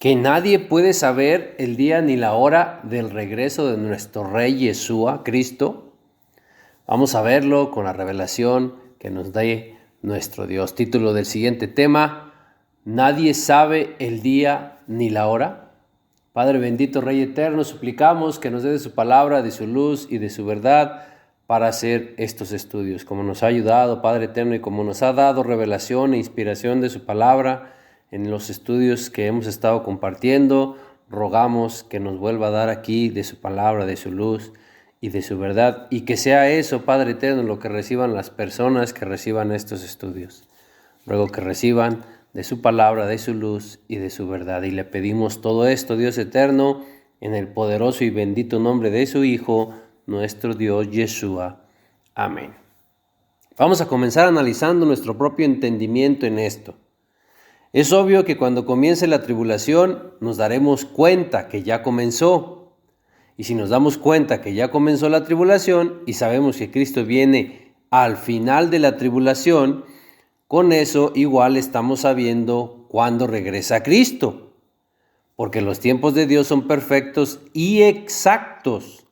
que nadie puede saber el día ni la hora del regreso de nuestro Rey Yeshua, Cristo. Vamos a verlo con la revelación que nos da nuestro Dios. Título del siguiente tema: nadie sabe el día ni la hora. Padre bendito, Rey eterno, suplicamos que nos dé de su palabra, de su luz y de su verdad para hacer estos estudios. Como nos ha ayudado, Padre eterno, y como nos ha dado revelación e inspiración de su palabra en los estudios que hemos estado compartiendo, rogamos que nos vuelva a dar aquí de su palabra, de su luz y de su verdad, y que sea eso, Padre eterno, lo que reciban las personas que reciban estos estudios. Ruego que reciban de su palabra, de su luz y de su verdad. Y le pedimos todo esto, Dios eterno, en el poderoso y bendito nombre de su Hijo, nuestro Dios Yeshua. Amén. Vamos a comenzar analizando nuestro propio entendimiento en esto. Es obvio que cuando comience la tribulación nos daremos cuenta que ya comenzó. Y si nos damos cuenta que ya comenzó la tribulación y sabemos que Cristo viene al final de la tribulación, con eso igual estamos sabiendo cuándo regresa Cristo. Porque los tiempos de Dios son perfectos y exactos.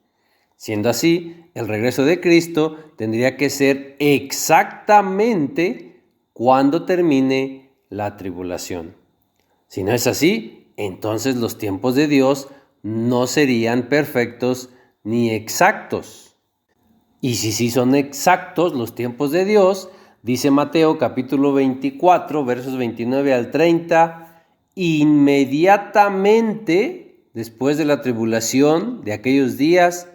Siendo así, el regreso de Cristo tendría que ser exactamente cuando termine la tribulación. Si no es así, entonces los tiempos de Dios no serían perfectos ni exactos. Y si sí son exactos los tiempos de Dios, dice Mateo capítulo 24, versos 29 al 30, inmediatamente después de la tribulación de aquellos días,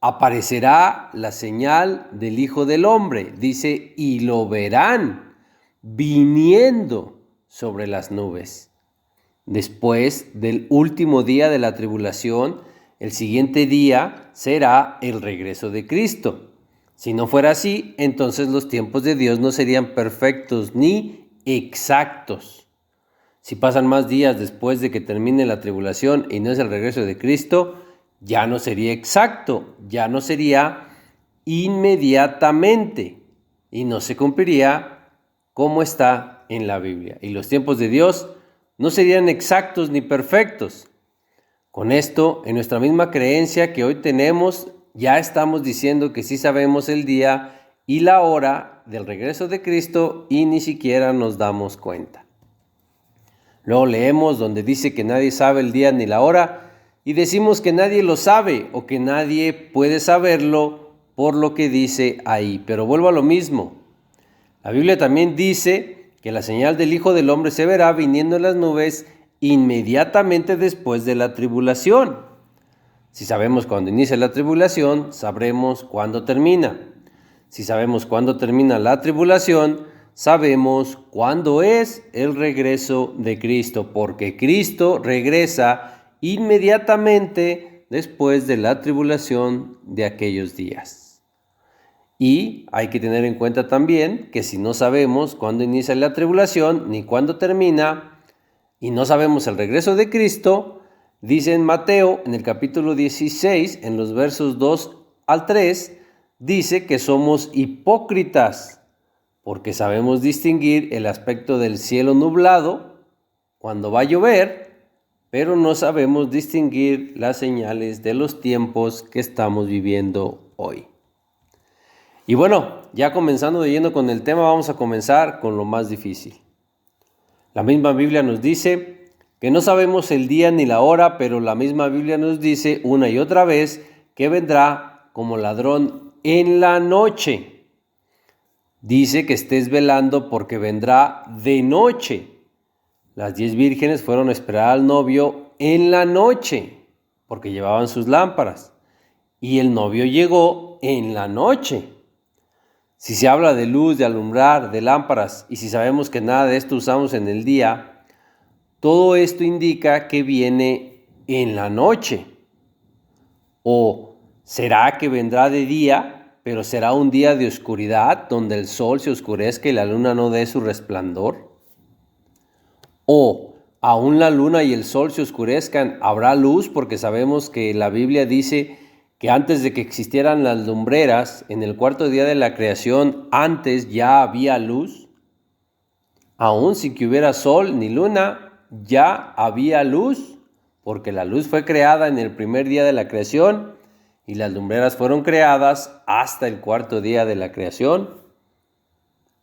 aparecerá la señal del Hijo del Hombre. Dice, y lo verán viniendo sobre las nubes. Después del último día de la tribulación, el siguiente día será el regreso de Cristo. Si no fuera así, entonces los tiempos de Dios no serían perfectos ni exactos. Si pasan más días después de que termine la tribulación y no es el regreso de Cristo, ya no sería exacto, ya no sería inmediatamente y no se cumpliría como está en la Biblia. Y los tiempos de Dios no serían exactos ni perfectos. Con esto, en nuestra misma creencia que hoy tenemos, ya estamos diciendo que sí sabemos el día y la hora del regreso de Cristo y ni siquiera nos damos cuenta. Luego leemos donde dice que nadie sabe el día ni la hora y decimos que nadie lo sabe o que nadie puede saberlo por lo que dice ahí. Pero vuelvo a lo mismo. La Biblia también dice que la señal del Hijo del Hombre se verá viniendo en las nubes inmediatamente después de la tribulación. Si sabemos cuándo inicia la tribulación, sabremos cuándo termina. Si sabemos cuándo termina la tribulación, sabemos cuándo es el regreso de Cristo, porque Cristo regresa inmediatamente después de la tribulación de aquellos días. Y hay que tener en cuenta también que si no sabemos cuándo inicia la tribulación ni cuándo termina y no sabemos el regreso de Cristo, dice en Mateo en el capítulo 16, en los versos 2 al 3, dice que somos hipócritas porque sabemos distinguir el aspecto del cielo nublado cuando va a llover, pero no sabemos distinguir las señales de los tiempos que estamos viviendo hoy. Y bueno, ya comenzando de lleno con el tema, vamos a comenzar con lo más difícil. La misma Biblia nos dice que no sabemos el día ni la hora, pero la misma Biblia nos dice una y otra vez que vendrá como ladrón en la noche. Dice que estés velando porque vendrá de noche. Las 10 vírgenes fueron a esperar al novio en la noche porque llevaban sus lámparas. Y el novio llegó en la noche. Si se habla de luz, de alumbrar, de lámparas, y si sabemos que nada de esto usamos en el día, todo esto indica que viene en la noche. ¿O será que vendrá de día, pero será un día de oscuridad, donde el sol se oscurezca y la luna no dé su resplandor? ¿O aún la luna y el sol se oscurezcan, habrá luz? Porque sabemos que la Biblia dice que antes de que existieran las lumbreras, en el cuarto día de la creación, antes ya había luz. Aún sin que hubiera sol ni luna, ya había luz, porque la luz fue creada en el primer día de la creación y las lumbreras fueron creadas hasta el cuarto día de la creación.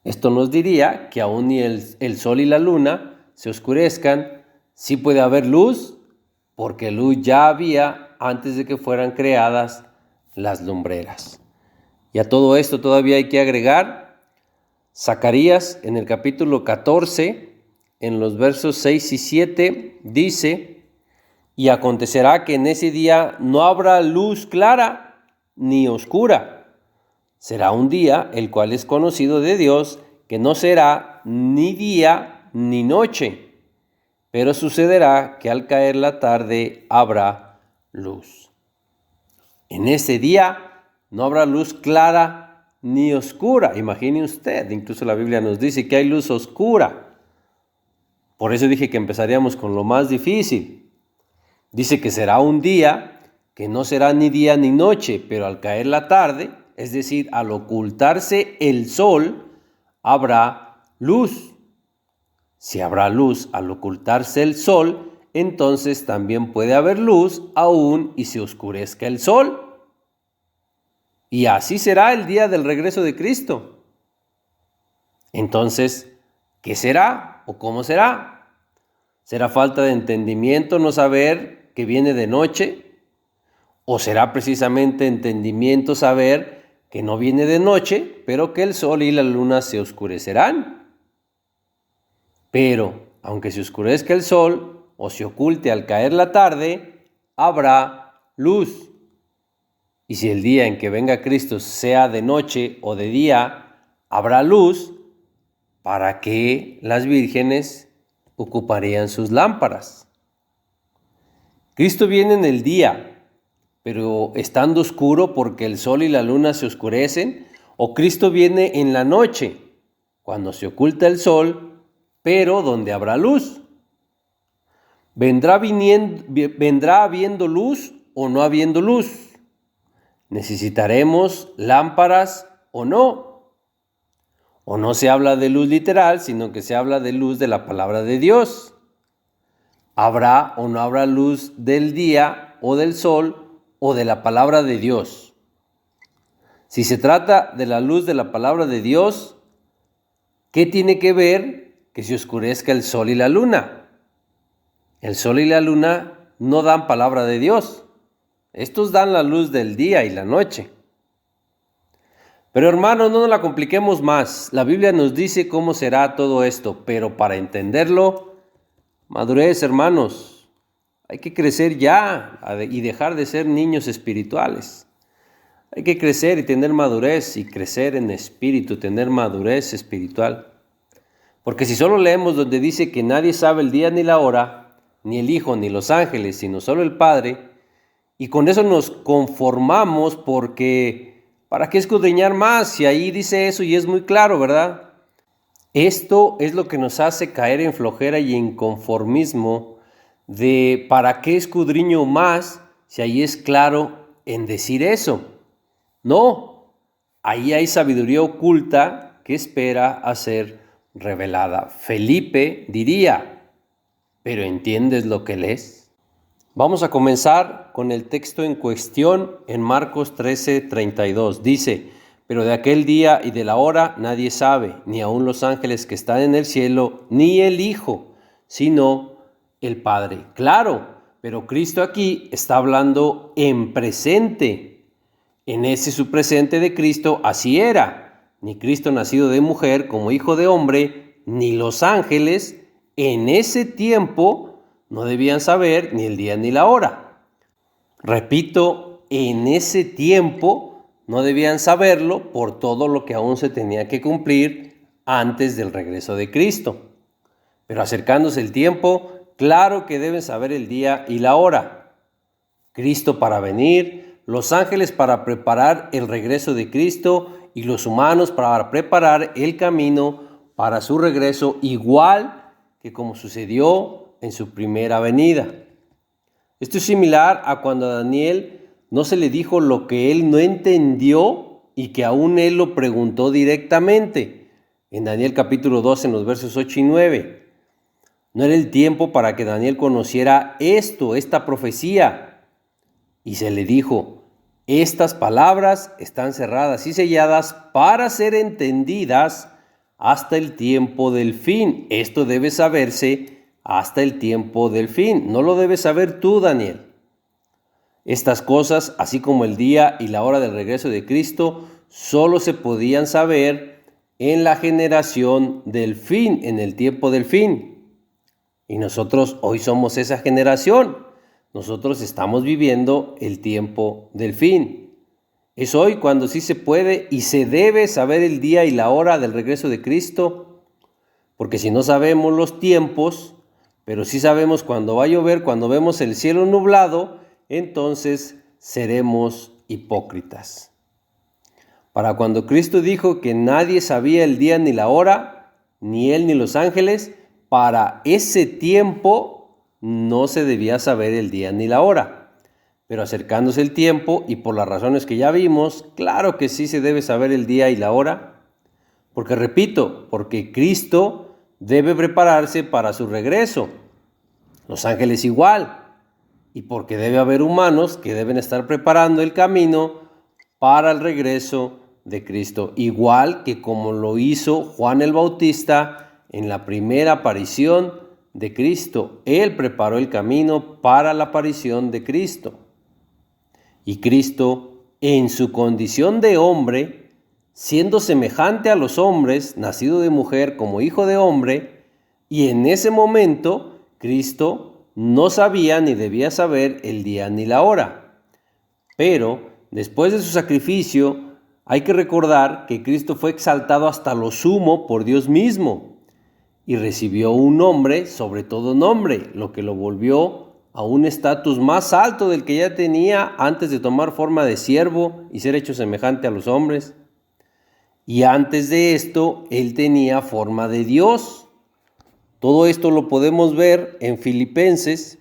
Esto nos diría que aún ni el sol y la luna se oscurezcan, sí puede haber luz, porque luz ya había antes de que fueran creadas las lumbreras. Y a todo esto todavía hay que agregar Zacarías en el capítulo 14, en los versos 6 y 7, dice: y acontecerá que en ese día no habrá luz clara ni oscura. Será un día el cual es conocido de Dios, que no será ni día ni noche, pero sucederá que al caer la tarde habrá luz. En ese día no habrá luz clara ni oscura. Imagine usted, incluso la Biblia nos dice que hay luz oscura. Por eso dije que empezaríamos con lo más difícil. Dice que será un día que no será ni día ni noche, pero al caer la tarde, es decir, al ocultarse el sol, habrá luz. Si habrá luz al ocultarse el sol, entonces también puede haber luz aún y se oscurezca el sol. Y así será el día del regreso de Cristo. Entonces, ¿qué será o cómo será? ¿Será falta de entendimiento no saber que viene de noche? ¿O será precisamente entendimiento saber que no viene de noche, pero que el sol y la luna se oscurecerán? Pero, aunque se oscurezca el sol o se oculte al caer la tarde, habrá luz. Y si el día en que venga Cristo sea de noche o de día, habrá luz, ¿para qué las vírgenes ocuparían sus lámparas? Cristo viene en el día, pero estando oscuro porque el sol y la luna se oscurecen, o Cristo viene en la noche, cuando se oculta el sol, pero donde habrá luz. ¿Vendrá habiendo luz o no habiendo luz? ¿Necesitaremos lámparas o no? O no se habla de luz literal, sino que se habla de luz de la palabra de Dios. ¿Habrá o no habrá luz del día o del sol o de la palabra de Dios? Si se trata de la luz de la palabra de Dios, ¿qué tiene que ver que se oscurezca el sol y la luna? El sol y la luna no dan palabra de Dios. Estos dan la luz del día y la noche. Pero hermanos, no nos la compliquemos más. La Biblia nos dice cómo será todo esto, pero para entenderlo, madurez, hermanos. Hay que crecer ya y dejar de ser niños espirituales. Hay que crecer y tener madurez y crecer en espíritu, tener madurez espiritual. Porque si solo leemos donde dice que nadie sabe el día ni la hora, ni el Hijo ni los ángeles, sino solo el Padre, y con eso nos conformamos porque ¿para qué escudriñar más? Si ahí dice eso y es muy claro, ¿verdad? Esto es lo que nos hace caer en flojera y en conformismo de ¿para qué escudriño más? Si ahí es claro en decir eso. No, ahí hay sabiduría oculta que espera a ser revelada. Felipe diría, ¿pero entiendes lo que lees? Vamos a comenzar con el texto en cuestión en Marcos 13:32. Dice: pero de aquel día y de la hora nadie sabe, ni aun los ángeles que están en el cielo, ni el Hijo, sino el Padre. Claro, pero Cristo aquí está hablando en presente. En ese su presente de Cristo así era. Ni Cristo nacido de mujer como hijo de hombre, ni los ángeles en ese tiempo no debían saber ni el día ni la hora. Repito, en ese tiempo no debían saberlo por todo lo que aún se tenía que cumplir antes del regreso de Cristo. Pero acercándose el tiempo, claro que deben saber el día y la hora. Cristo para venir, los ángeles para preparar el regreso de Cristo y los humanos para preparar el camino para su regreso, igual que como sucedió en su primera venida. Esto es similar a cuando a Daniel no se le dijo lo que él no entendió y que aún él lo preguntó directamente. En Daniel capítulo 2, en los versos 8 y 9. No era el tiempo para que Daniel conociera esta profecía. Y se le dijo: estas palabras están cerradas y selladas para ser entendidas hasta el tiempo del fin. Esto debe saberse hasta el tiempo del fin. No lo debes saber tú, Daniel. Estas cosas, así como el día y la hora del regreso de Cristo, solo se podían saber en la generación del fin, en el tiempo del fin. Y nosotros hoy somos esa generación. Nosotros estamos viviendo el tiempo del fin. Es hoy cuando sí se puede y se debe saber el día y la hora del regreso de Cristo, porque si no sabemos los tiempos, pero sí sabemos cuándo va a llover, cuando vemos el cielo nublado, entonces seremos hipócritas. Para cuando Cristo dijo que nadie sabía el día ni la hora, ni Él ni los ángeles, para ese tiempo no se debía saber el día ni la hora. Pero acercándose el tiempo y por las razones que ya vimos, claro que sí se debe saber el día y la hora. Porque repito, porque Cristo debe prepararse para su regreso. Los ángeles igual. Y porque debe haber humanos que deben estar preparando el camino para el regreso de Cristo. Igual que como lo hizo Juan el Bautista en la primera aparición de Cristo. Él preparó el camino para la aparición de Cristo. Y Cristo, en su condición de hombre, siendo semejante a los hombres, nacido de mujer como hijo de hombre, y en ese momento Cristo no sabía ni debía saber el día ni la hora. Pero después de su sacrificio, hay que recordar que Cristo fue exaltado hasta lo sumo por Dios mismo y recibió un nombre sobre todo nombre, lo que lo volvió a un estatus más alto del que ya tenía antes de tomar forma de siervo y ser hecho semejante a los hombres. Y antes de esto, Él tenía forma de Dios. Todo esto lo podemos ver en Filipenses,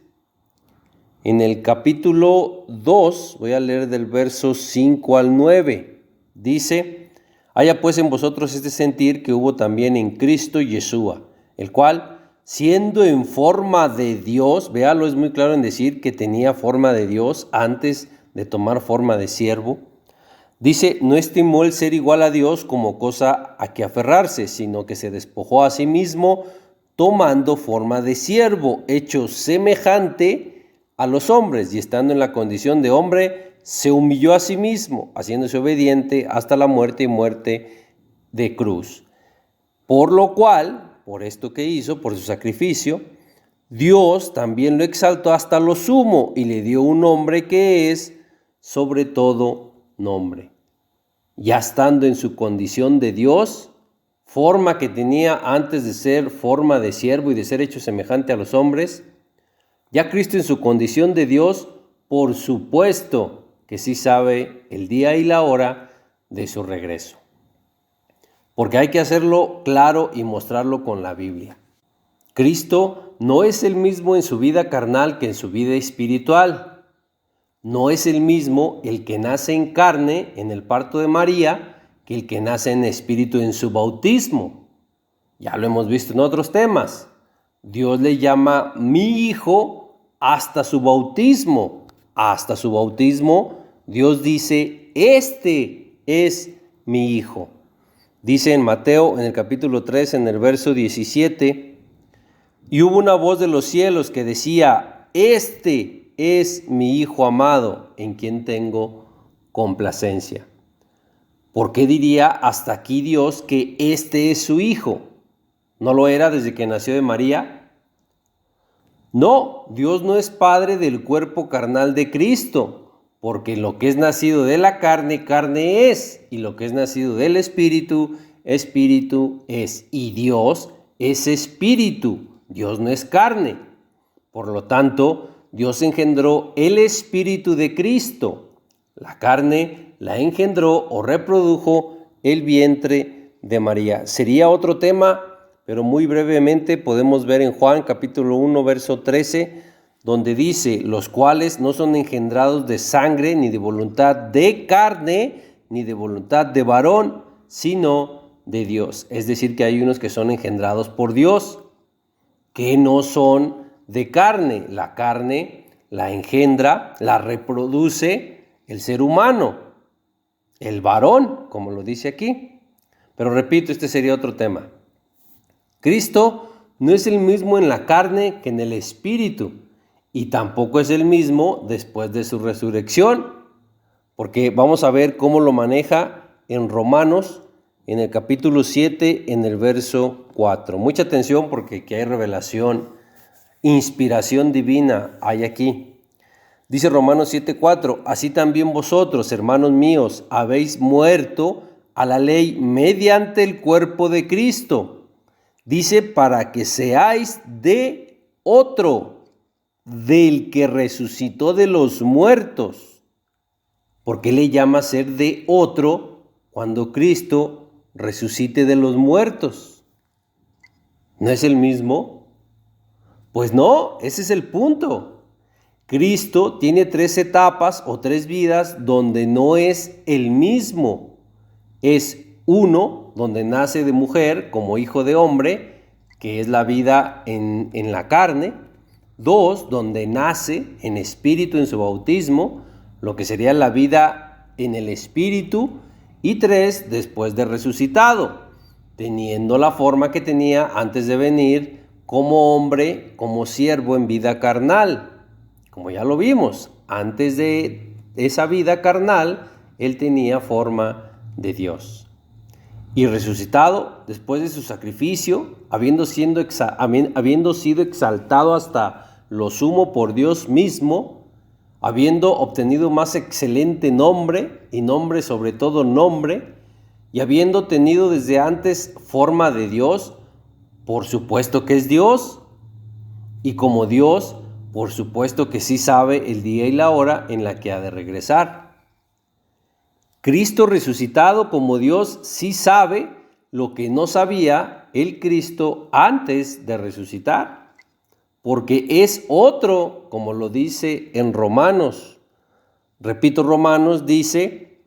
en el capítulo 2, voy a leer del verso 5 al 9. Dice: haya pues en vosotros este sentir que hubo también en Cristo Yeshua, el cual, siendo en forma de Dios, véalo, es muy claro en decir que tenía forma de Dios antes de tomar forma de siervo. Dice, no estimó el ser igual a Dios como cosa a que aferrarse, sino que se despojó a sí mismo, tomando forma de siervo, hecho semejante a los hombres, y estando en la condición de hombre, se humilló a sí mismo, haciéndose obediente hasta la muerte y muerte de cruz. Por lo cual, por esto que hizo, por su sacrificio, Dios también lo exaltó hasta lo sumo y le dio un nombre que es sobre todo nombre. Ya estando en su condición de Dios, forma que tenía antes de ser forma de siervo y de ser hecho semejante a los hombres, ya Cristo en su condición de Dios, por supuesto que sí sabe el día y la hora de su regreso. Porque hay que hacerlo claro y mostrarlo con la Biblia. Cristo no es el mismo en su vida carnal que en su vida espiritual. No es el mismo el que nace en carne en el parto de María que el que nace en espíritu en su bautismo. Ya lo hemos visto en otros temas. Dios le llama mi hijo hasta su bautismo. Hasta su bautismo, Dios dice, este es mi hijo. Dice en Mateo, en el capítulo 3, en el verso 17, y hubo una voz de los cielos que decía, este es mi hijo amado, en quien tengo complacencia. ¿Por qué diría hasta aquí Dios que este es su hijo? ¿No lo era desde que nació de María? No, Dios no es padre del cuerpo carnal de Cristo, porque lo que es nacido de la carne, carne es, y lo que es nacido del espíritu, espíritu es. Y Dios es espíritu, Dios no es carne. Por lo tanto, Dios engendró el espíritu de Cristo. La carne la engendró o reprodujo el vientre de María. Sería otro tema, pero muy brevemente podemos ver en Juan capítulo 1, verso 13, donde dice, los cuales no son engendrados de sangre, ni de voluntad de carne, ni de voluntad de varón, sino de Dios. Es decir, que hay unos que son engendrados por Dios. que no son de carne. La carne la engendra, la reproduce el ser humano, el varón, como lo dice aquí. Pero repito, este sería otro tema. Cristo no es el mismo en la carne que en el espíritu, y tampoco es el mismo después de su resurrección, porque vamos a ver cómo lo maneja en Romanos, en el capítulo 7, en el verso 4. Mucha atención porque aquí hay revelación, inspiración divina hay aquí. Dice Romanos 7:4, así también vosotros, hermanos míos, habéis muerto a la ley mediante el cuerpo de Cristo. Dice, para que seáis de otro, del que resucitó de los muertos. ¿Por qué le llama ser de otro cuando Cristo resucite de los muertos? ¿No es el mismo? Pues no, ese es el punto. Cristo tiene 3 etapas o 3 vidas donde no es el mismo. Es uno, donde nace de mujer como hijo de hombre, que es la vida en la carne. 2, donde nace en espíritu en su bautismo, lo que sería la vida en el espíritu. Y 3, después de resucitado, teniendo la forma que tenía antes de venir como hombre, como siervo en vida carnal. Como ya lo vimos, antes de esa vida carnal, él tenía forma de Dios. Y resucitado, después de su sacrificio, habiendo sido exaltado hasta lo sumo por Dios mismo, habiendo obtenido más excelente nombre, y nombre sobre todo nombre, y habiendo tenido desde antes forma de Dios, por supuesto que es Dios, y como Dios, por supuesto que sí sabe el día y la hora en la que ha de regresar. Cristo resucitado como Dios sí sabe lo que no sabía el Cristo antes de resucitar, porque es otro, como lo dice en Romanos. Repito, Romanos dice,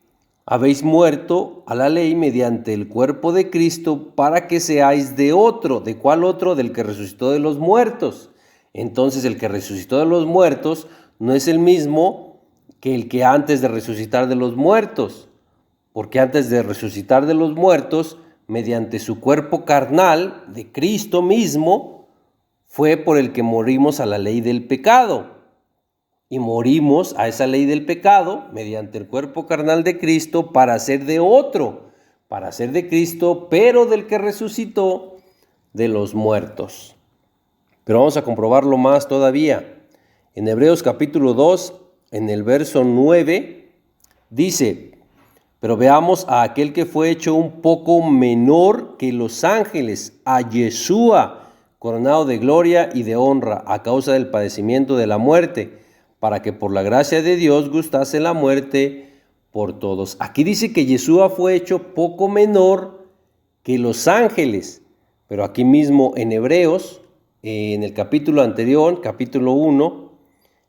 habéis muerto a la ley mediante el cuerpo de Cristo para que seáis de otro. ¿De cuál otro? Del que resucitó de los muertos. Entonces el que resucitó de los muertos no es el mismo que el que antes de resucitar de los muertos, porque antes de resucitar de los muertos, mediante su cuerpo carnal de Cristo mismo, fue por el que morimos a la ley del pecado. Y morimos a esa ley del pecado mediante el cuerpo carnal de Cristo para ser de otro, para ser de Cristo, pero del que resucitó de los muertos. Pero vamos a comprobarlo más todavía. En Hebreos capítulo 2, en el verso 9, dice, pero veamos a aquel que fue hecho un poco menor que los ángeles, a Yeshua, coronado de gloria y de honra a causa del padecimiento de la muerte, para que por la gracia de Dios gustase la muerte por todos. Aquí dice que Yeshua fue hecho poco menor que los ángeles, pero aquí mismo en Hebreos, en el capítulo anterior, capítulo 1,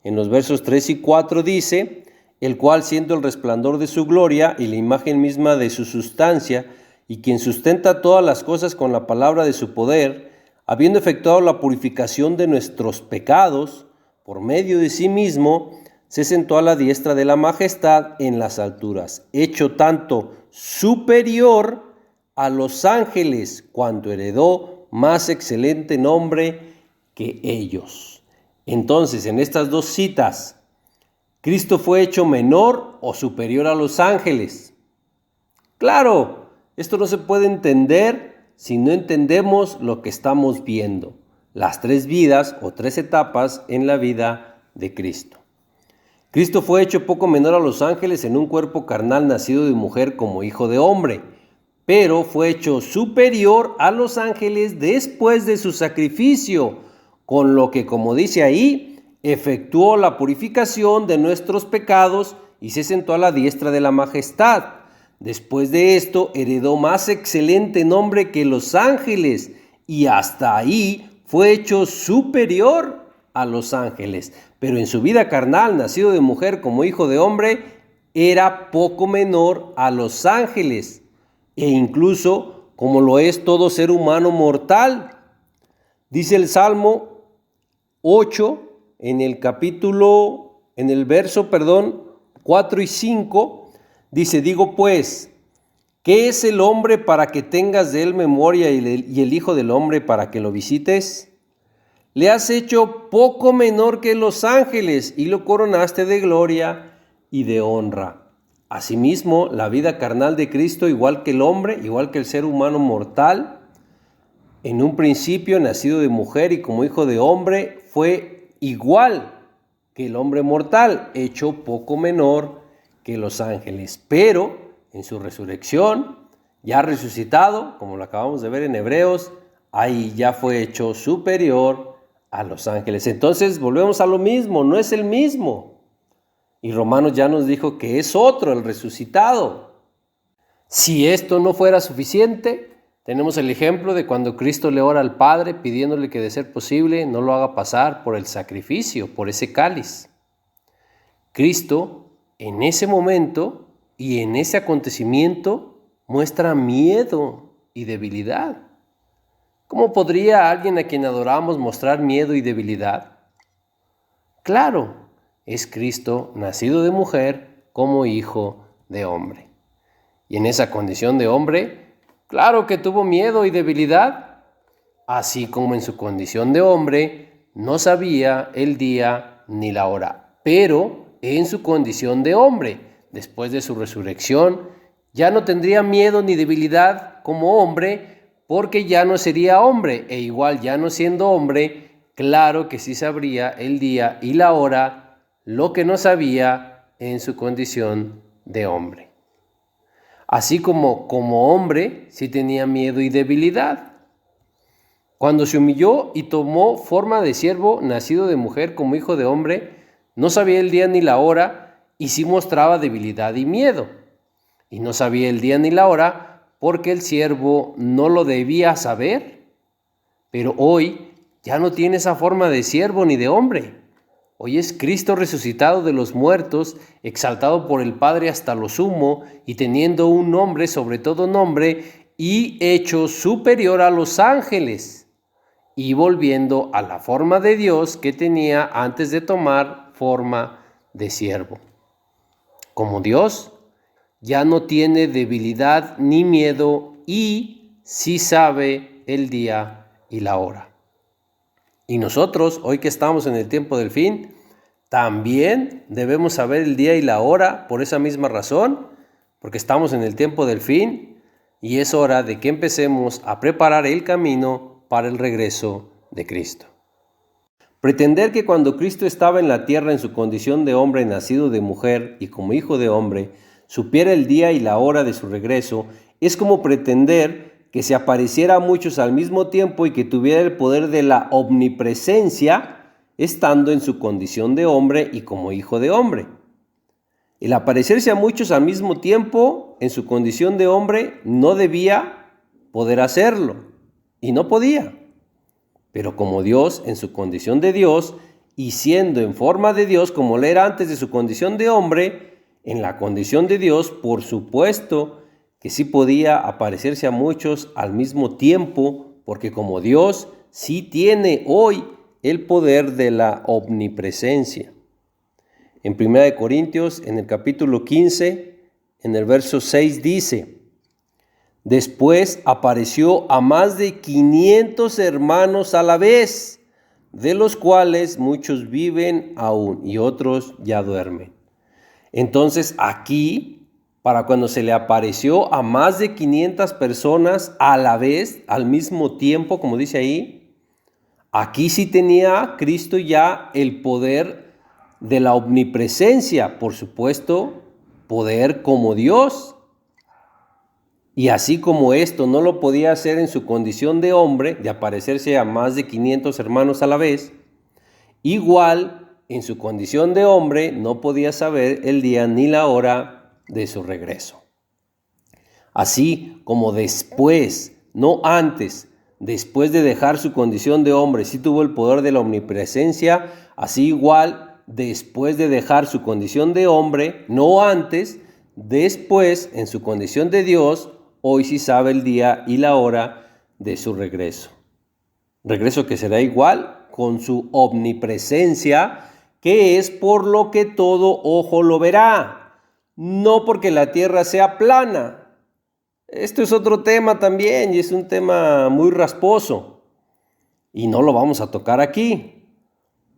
en los versos 3 y 4 dice, el cual siendo el resplandor de su gloria y la imagen misma de su sustancia, y quien sustenta todas las cosas con la palabra de su poder, habiendo efectuado la purificación de nuestros pecados, por medio de sí mismo, se sentó a la diestra de la majestad en las alturas, hecho tanto superior a los ángeles, cuanto heredó más excelente nombre que ellos. Entonces, en estas dos citas, ¿Cristo fue hecho menor o superior a los ángeles? Claro, esto no se puede entender si no entendemos lo que estamos viendo, las 3 vidas o 3 etapas en la vida de Cristo. Cristo fue hecho poco menor a los ángeles en un cuerpo carnal nacido de mujer como hijo de hombre, pero fue hecho superior a los ángeles después de su sacrificio, con lo que, como dice ahí, efectuó la purificación de nuestros pecados y se sentó a la diestra de la majestad. Después de esto, heredó más excelente nombre que los ángeles, y hasta ahí fue hecho superior a los ángeles. Pero en su vida carnal, nacido de mujer como hijo de hombre, era poco menor a los ángeles, e incluso como lo es todo ser humano mortal. Dice el Salmo 8, en el verso 4 y 5, dice, digo pues, ¿qué es el hombre para que tengas de él memoria y el hijo del hombre para que lo visites? Le has hecho poco menor que los ángeles y lo coronaste de gloria y de honra. Asimismo, la vida carnal de Cristo, igual que el hombre, igual que el ser humano mortal, en un principio nacido de mujer y como hijo de hombre, fue igual que el hombre mortal, hecho poco menor que los ángeles. Pero en su resurrección, ya resucitado, como lo acabamos de ver en Hebreos, ahí ya fue hecho superior a los ángeles. Entonces volvemos a lo mismo, no es el mismo. Y Romanos ya nos dijo que es otro, el resucitado. Si esto no fuera suficiente, tenemos el ejemplo de cuando Cristo le ora al Padre pidiéndole que de ser posible no lo haga pasar por el sacrificio, por ese cáliz. Cristo en ese momento y en ese acontecimiento muestra miedo y debilidad. ¿Cómo podría alguien a quien adoramos mostrar miedo y debilidad? Claro, es Cristo nacido de mujer como hijo de hombre. Y en esa condición de hombre, claro que tuvo miedo y debilidad, así como en su condición de hombre no sabía el día ni la hora. Pero en su condición de hombre, después de su resurrección, ya no tendría miedo ni debilidad como hombre, porque ya no sería hombre, e igual ya no siendo hombre, claro que sí sabría el día y la hora, lo que no sabía en su condición de hombre. Así como hombre sí tenía miedo y debilidad. Cuando se humilló y tomó forma de siervo, nacido de mujer como hijo de hombre, no sabía el día ni la hora y sí mostraba debilidad y miedo. Y no sabía el día ni la hora porque el siervo no lo debía saber. Pero hoy ya no tiene esa forma de siervo ni de hombre. Hoy es Cristo resucitado de los muertos, exaltado por el Padre hasta lo sumo y teniendo un nombre sobre todo nombre y hecho superior a los ángeles y volviendo a la forma de Dios que tenía antes de tomar forma de siervo. Como Dios, ya no tiene debilidad ni miedo y sí sabe el día y la hora. Y nosotros, hoy que estamos en el tiempo del fin, también debemos saber el día y la hora por esa misma razón, porque estamos en el tiempo del fin y es hora de que empecemos a preparar el camino para el regreso de Cristo. Pretender que cuando Cristo estaba en la tierra en su condición de hombre nacido de mujer y como hijo de hombre, supiera el día y la hora de su regreso, es como pretender que se apareciera a muchos al mismo tiempo y que tuviera el poder de la omnipresencia, estando en su condición de hombre y como hijo de hombre. El aparecerse a muchos al mismo tiempo en su condición de hombre no debía poder hacerlo, y no podía. Pero como Dios, en su condición de Dios, y siendo en forma de Dios como lo era antes de su condición de hombre, en la condición de Dios, por supuesto que sí podía aparecerse a muchos al mismo tiempo, porque como Dios sí tiene hoy el poder de la omnipresencia. En 1 Corintios, en el capítulo 15, en el verso 6 dice: después apareció a más de 500 hermanos a la vez, de los cuales muchos viven aún y otros ya duermen. Entonces aquí, para cuando se le apareció a más de 500 personas a la vez, al mismo tiempo, como dice ahí, aquí sí tenía Cristo ya el poder de la omnipresencia, por supuesto, poder como Dios. Y así como esto no lo podía hacer en su condición de hombre, de aparecerse a más de 500 hermanos a la vez, igual en su condición de hombre no podía saber el día ni la hora de su regreso. Así como después, no antes, después de dejar su condición de hombre, sí tuvo el poder de la omnipresencia, así igual después de dejar su condición de hombre, no antes, después en su condición de Dios, hoy sí sabe el día y la hora de su regreso. regreso que será igual con su omnipresencia, que es por lo que todo ojo lo verá, no porque la tierra sea plana. Esto es otro tema también y es un tema muy rasposo y no lo vamos a tocar aquí.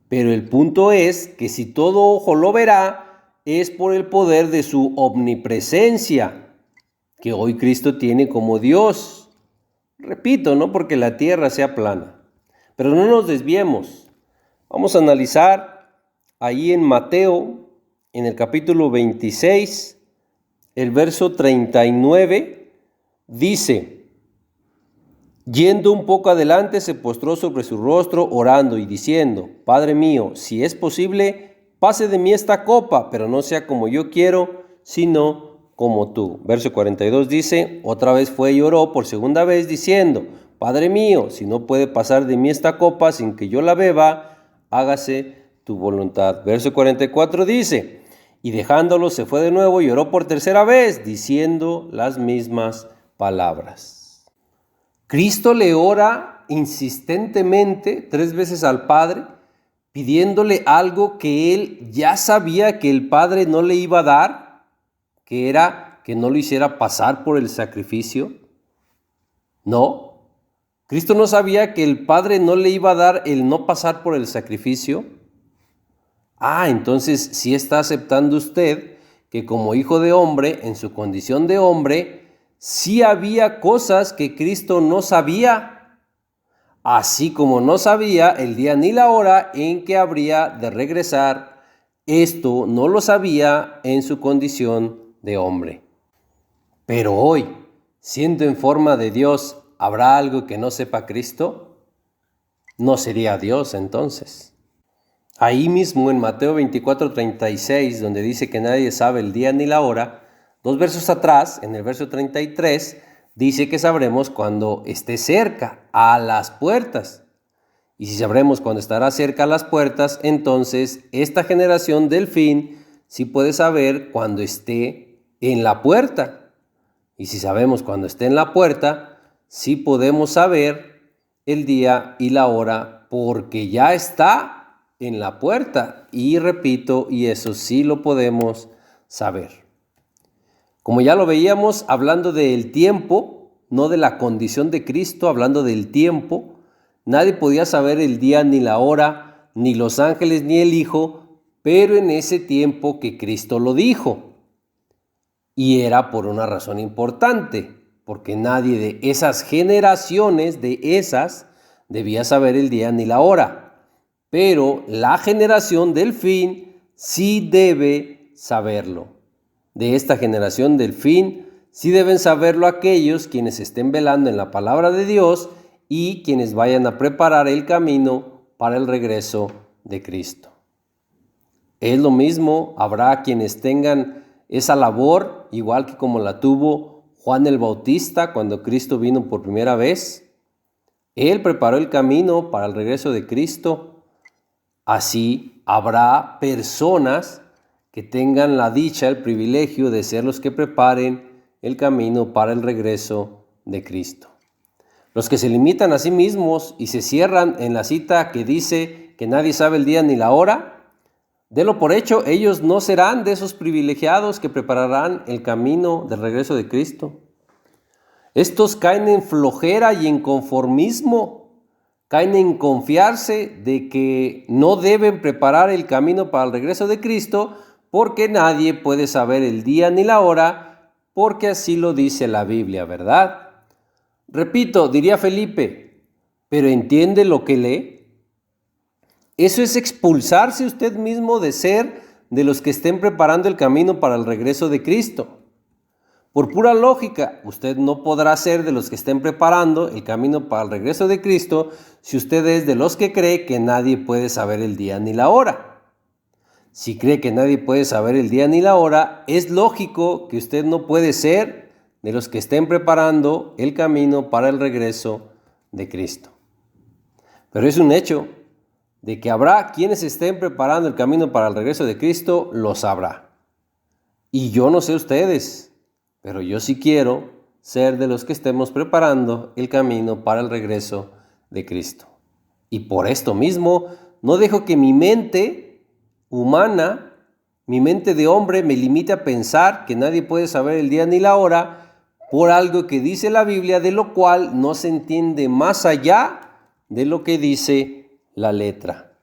Pero el punto es que si todo ojo lo verá, es por el poder de su omnipresencia, que hoy Cristo tiene como Dios. Repito, no porque la tierra sea plana. Pero no nos desviemos. Vamos a analizar ahí en Mateo, en el capítulo 26, el verso 39, dice: yendo un poco adelante, se postró sobre su rostro, orando y diciendo: Padre mío, si es posible, pase de mí esta copa, pero no sea como yo quiero, sino como tú. Verso 42 dice: otra vez fue y oró por segunda vez, diciendo: Padre mío, si no puede pasar de mí esta copa sin que yo la beba, hágase tu voluntad. Verso 44 dice: y dejándolo se fue de nuevo y oró por tercera vez, diciendo las mismas palabras. Cristo le ora insistentemente 3 veces al Padre, pidiéndole algo que él ya sabía que el Padre no le iba a dar, que era que no lo hiciera pasar por el sacrificio. No, Cristo no sabía que el Padre no le iba a dar el no pasar por el sacrificio. Entonces sí está aceptando usted que como hijo de hombre, en su condición de hombre, sí había cosas que Cristo no sabía, así como no sabía el día ni la hora en que habría de regresar. Esto no lo sabía en su condición de hombre. Pero hoy, siendo en forma de Dios, ¿habrá algo que no sepa Cristo? No sería Dios entonces. Ahí mismo en Mateo 24:36, donde dice que nadie sabe el día ni la hora, 2 versos atrás, en el verso 33, dice que sabremos cuando esté cerca, a las puertas. Y si sabremos cuando estará cerca a las puertas, entonces esta generación del fin sí puede saber cuando esté en la puerta. Y si sabemos cuando esté en la puerta, sí podemos saber el día y la hora porque ya está en la puerta. Y repito, y eso sí lo podemos saber. Como ya lo veíamos, hablando del tiempo, no de la condición de Cristo, hablando del tiempo, nadie podía saber el día ni la hora, ni los ángeles ni el Hijo, pero en ese tiempo que Cristo lo dijo. Y era por una razón importante, porque nadie de esas generaciones, debía saber el día ni la hora. Pero la generación del fin sí debe saberlo. De esta generación del fin sí deben saberlo aquellos quienes estén velando en la palabra de Dios y quienes vayan a preparar el camino para el regreso de Cristo. Es lo mismo, habrá quienes tengan esa labor, igual que como la tuvo Juan el Bautista cuando Cristo vino por primera vez. Él preparó el camino para el regreso de Cristo. Así habrá personas que tengan la dicha, el privilegio de ser los que preparen el camino para el regreso de Cristo. Los que se limitan a sí mismos y se cierran en la cita que dice que nadie sabe el día ni la hora, délo por hecho, ellos no serán de esos privilegiados que prepararán el camino del regreso de Cristo. Estos caen en flojera y en conformismo. Caen en confiarse de que no deben preparar el camino para el regreso de Cristo porque nadie puede saber el día ni la hora, porque así lo dice la Biblia, ¿verdad? Repito, diría Felipe, ¿pero entiende lo que lee? Eso es expulsarse usted mismo de ser de los que estén preparando el camino para el regreso de Cristo. Por pura lógica, usted no podrá ser de los que estén preparando el camino para el regreso de Cristo si usted es de los que cree que nadie puede saber el día ni la hora. Si cree que nadie puede saber el día ni la hora, es lógico que usted no puede ser de los que estén preparando el camino para el regreso de Cristo. Pero es un hecho de que habrá quienes estén preparando el camino para el regreso de Cristo, lo sabrá. Y yo no sé ustedes, pero yo sí quiero ser de los que estemos preparando el camino para el regreso de Cristo. Y por esto mismo, no dejo que mi mente humana, mi mente de hombre, me limite a pensar que nadie puede saber el día ni la hora por algo que dice la Biblia, de lo cual no se entiende más allá de lo que dice la letra.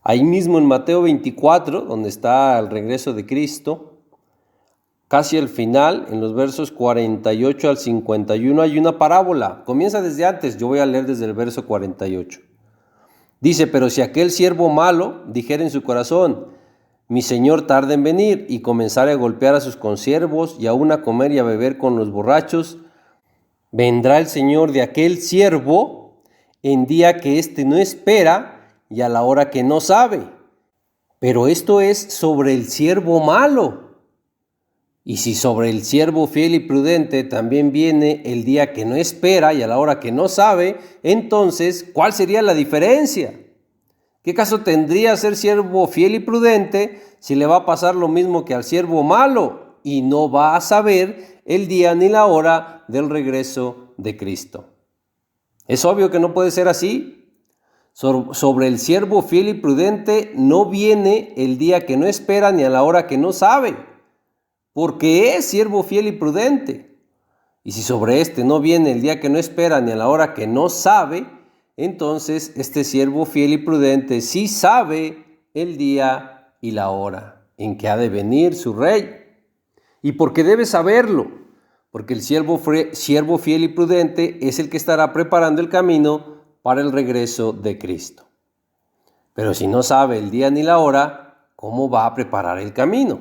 Ahí mismo en Mateo 24, donde está el regreso de Cristo, casi al final, en los versos 48 al 51, hay una parábola. Comienza desde antes, yo voy a leer desde el verso 48. Dice: pero si aquel siervo malo dijera en su corazón: mi señor tarda en venir, y comenzare a golpear a sus consiervos, y aún a comer y a beber con los borrachos, vendrá el señor de aquel siervo en día que éste no espera y a la hora que no sabe. Pero esto es sobre el siervo malo. Y si sobre el siervo fiel y prudente también viene el día que no espera y a la hora que no sabe, entonces, ¿cuál sería la diferencia? ¿Qué caso tendría ser siervo fiel y prudente si le va a pasar lo mismo que al siervo malo y no va a saber el día ni la hora del regreso de Cristo? Es obvio que no puede ser así. Sobre el siervo fiel y prudente no viene el día que no espera ni a la hora que no sabe, porque es siervo fiel y prudente. Y si sobre este no viene el día que no espera ni a la hora que no sabe, entonces este siervo fiel y prudente sí sabe el día y la hora en que ha de venir su rey. ¿Y por qué debe saberlo? Porque el siervo fiel y prudente es el que estará preparando el camino para el regreso de Cristo. Pero si no sabe el día ni la hora, ¿cómo va a preparar el camino?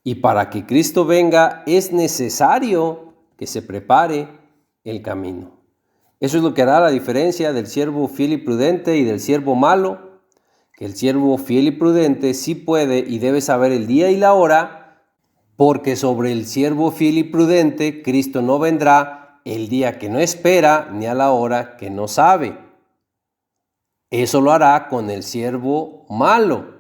Y para que Cristo venga es necesario que se prepare el camino. Eso es lo que hará la diferencia del siervo fiel y prudente y del siervo malo, que el siervo fiel y prudente sí puede y debe saber el día y la hora, porque sobre el siervo fiel y prudente Cristo no vendrá el día que no espera ni a la hora que no sabe. Eso lo hará con el siervo malo.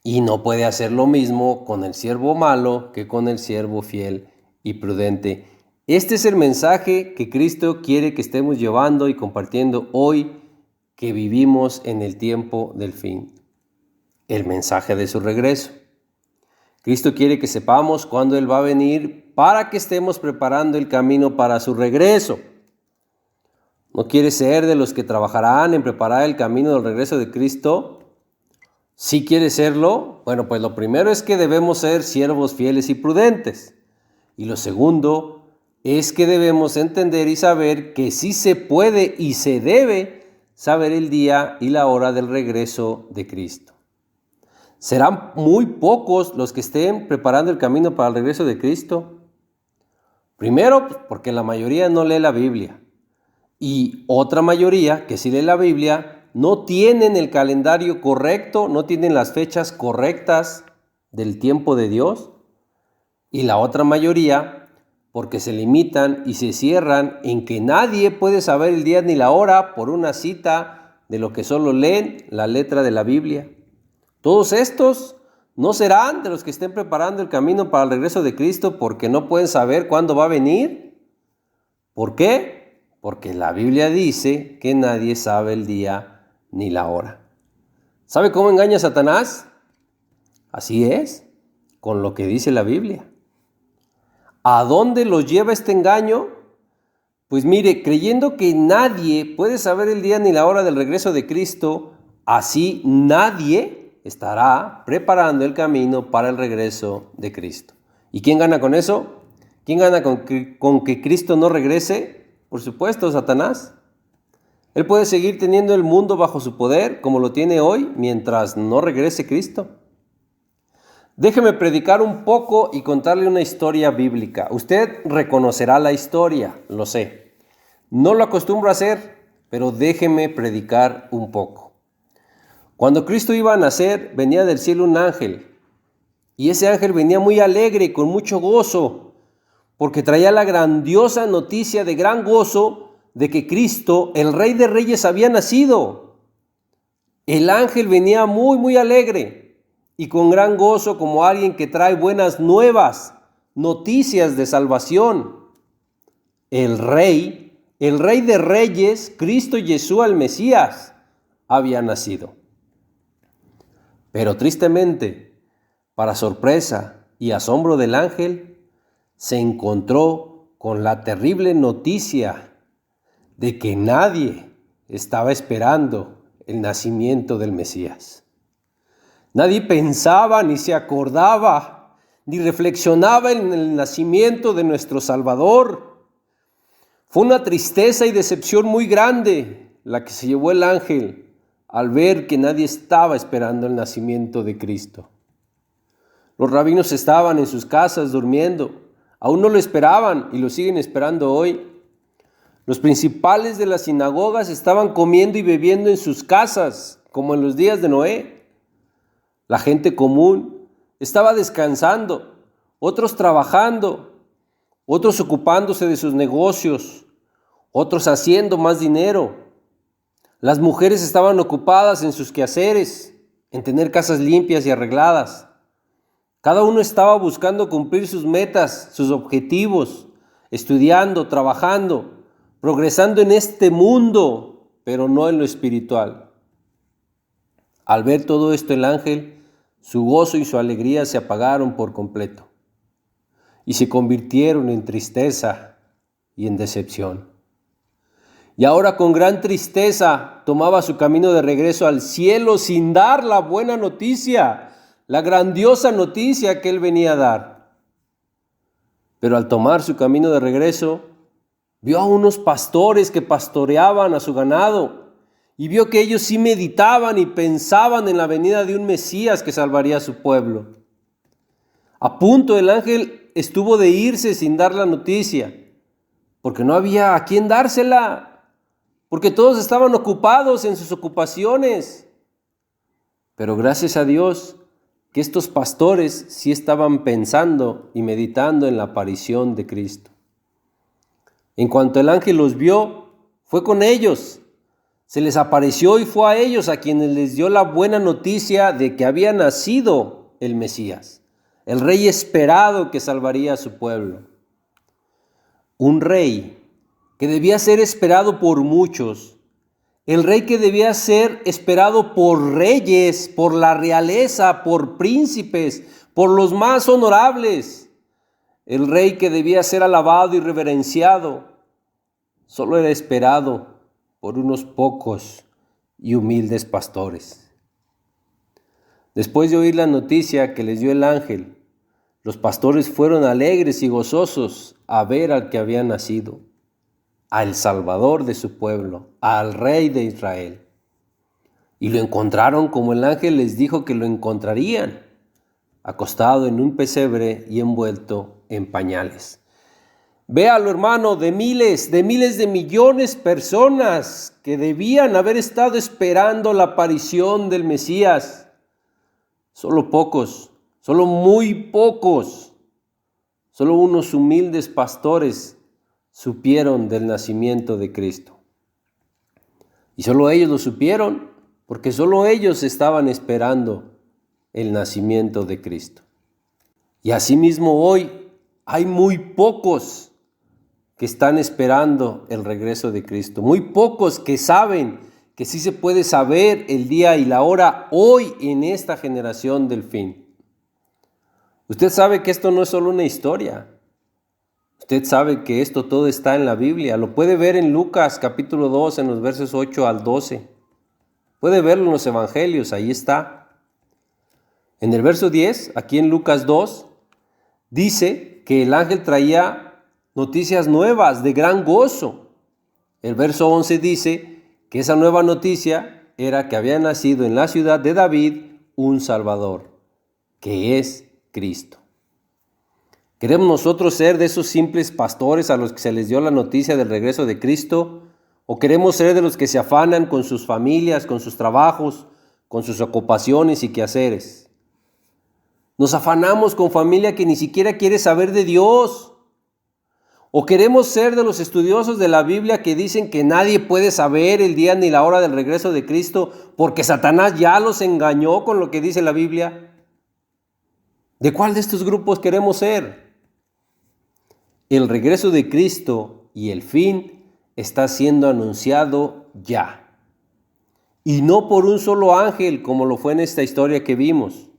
Y no puede hacer lo mismo con el siervo malo que con el siervo fiel y prudente. Este es el mensaje que Cristo quiere que estemos llevando y compartiendo hoy que vivimos en el tiempo del fin. El mensaje de su regreso. Cristo quiere que sepamos cuándo Él va a venir para que estemos preparando el camino para su regreso. ¿No quiere ser de los que trabajarán en preparar el camino del regreso de Cristo? Si quiere serlo, bueno, pues lo primero es que debemos ser siervos fieles y prudentes. Y lo segundo es que debemos entender y saber que sí se puede y se debe saber el día y la hora del regreso de Cristo. ¿Serán muy pocos los que estén preparando el camino para el regreso de Cristo? Primero, porque la mayoría no lee la Biblia. Y otra mayoría que sí lee la Biblia no tienen el calendario correcto, no tienen las fechas correctas del tiempo de Dios. Y la otra mayoría, porque se limitan y se cierran en que nadie puede saber el día ni la hora por una cita de lo que solo leen la letra de la Biblia. Todos estos no serán de los que estén preparando el camino para el regreso de Cristo porque no pueden saber cuándo va a venir. ¿Por qué? Porque la Biblia dice que nadie sabe el día ni la hora. ¿Sabe cómo engaña a Satanás? Así es, con lo que dice la Biblia. ¿A dónde los lleva este engaño? Pues mire, creyendo que nadie puede saber el día ni la hora del regreso de Cristo, así nadie estará preparando el camino para el regreso de Cristo. ¿Y quién gana con eso? ¿Quién gana con que Cristo no regrese? Por supuesto, Satanás. Él puede seguir teniendo el mundo bajo su poder como lo tiene hoy mientras no regrese Cristo. Déjeme predicar un poco y contarle una historia bíblica. Usted reconocerá la historia, lo sé. No lo acostumbro a hacer, pero déjeme predicar un poco. Cuando Cristo iba a nacer, venía del cielo un ángel. Y ese ángel venía muy alegre y con mucho gozo, porque traía la grandiosa noticia de gran gozo de que Cristo, el Rey de Reyes, había nacido. El ángel venía muy alegre y con gran gozo, como alguien que trae buenas nuevas, noticias de salvación. El Rey el Rey de Reyes, Cristo Yeshua el Mesías, había nacido. Pero tristemente, para sorpresa y asombro del ángel, se encontró con la terrible noticia de que nadie estaba esperando el nacimiento del Mesías. Nadie pensaba, ni se acordaba, ni reflexionaba en el nacimiento de nuestro Salvador. Fue una tristeza y decepción muy grande la que se llevó el ángel al ver que nadie estaba esperando el nacimiento de Cristo. Los rabinos estaban en sus casas durmiendo, aún no lo esperaban y lo siguen esperando hoy. Los principales de las sinagogas estaban comiendo y bebiendo en sus casas, como en los días de Noé. La gente común estaba descansando, otros trabajando, otros ocupándose de sus negocios, otros haciendo más dinero. Las mujeres estaban ocupadas en sus quehaceres, en tener casas limpias y arregladas. Cada uno estaba buscando cumplir sus metas, sus objetivos, estudiando, trabajando, progresando en este mundo, pero no en lo espiritual. Al ver todo esto, el ángel, su gozo y su alegría se apagaron por completo y se convirtieron en tristeza y en decepción. Y ahora con gran tristeza tomaba su camino de regreso al cielo sin dar la buena noticia, la grandiosa noticia que él venía a dar. Pero al tomar su camino de regreso, vio a unos pastores que pastoreaban a su ganado y vio que ellos sí meditaban y pensaban en la venida de un Mesías que salvaría a su pueblo. A punto el ángel estuvo de irse sin dar la noticia, porque no había a quién dársela, porque todos estaban ocupados en sus ocupaciones. Pero gracias a Dios que estos pastores sí estaban pensando y meditando en la aparición de Cristo. En cuanto el ángel los vio, fue con ellos, se les apareció y fue a ellos a quienes les dio la buena noticia de que había nacido el Mesías, el rey esperado que salvaría a su pueblo. Un rey que debía ser esperado por muchos, el rey que debía ser esperado por reyes, por la realeza, por príncipes, por los más honorables. El rey que debía ser alabado y reverenciado, solo era esperado por unos pocos y humildes pastores. Después de oír la noticia que les dio el ángel, los pastores fueron alegres y gozosos a ver al que había nacido, al Salvador de su pueblo, al Rey de Israel. Y lo encontraron como el ángel les dijo que lo encontrarían, acostado en un pesebre y envuelto en pañales. Véalo, hermano, de miles de millones de personas que debían haber estado esperando la aparición del Mesías. Solo pocos, solo muy pocos, solo unos humildes pastores supieron del nacimiento de Cristo. Y solo ellos lo supieron porque solo ellos estaban esperando el nacimiento de Cristo. Y asimismo hoy hay muy pocos que están esperando el regreso de Cristo. Muy pocos que saben que sí se puede saber el día y la hora hoy en esta generación del fin. Usted sabe que esto no es solo una historia. Usted sabe que esto todo está en la Biblia. Lo puede ver en Lucas capítulo 2, en los versos 8 al 12. Puede verlo en los evangelios, ahí está. En el verso 10, aquí en Lucas 2, dice que el ángel traía noticias nuevas de gran gozo. El verso 11 dice que esa nueva noticia era que había nacido en la ciudad de David un Salvador, que es Cristo. ¿Queremos nosotros ser de esos simples pastores a los que se les dio la noticia del regreso de Cristo? ¿O queremos ser de los que se afanan con sus familias, con sus trabajos, con sus ocupaciones y quehaceres? Nos afanamos con familia que ni siquiera quiere saber de Dios. ¿O queremos ser de los estudiosos de la Biblia que dicen que nadie puede saber el día ni la hora del regreso de Cristo porque Satanás ya los engañó con lo que dice la Biblia? ¿De cuál de estos grupos queremos ser? El regreso de Cristo y el fin está siendo anunciado ya. Y no por un solo ángel, como lo fue en esta historia que vimos.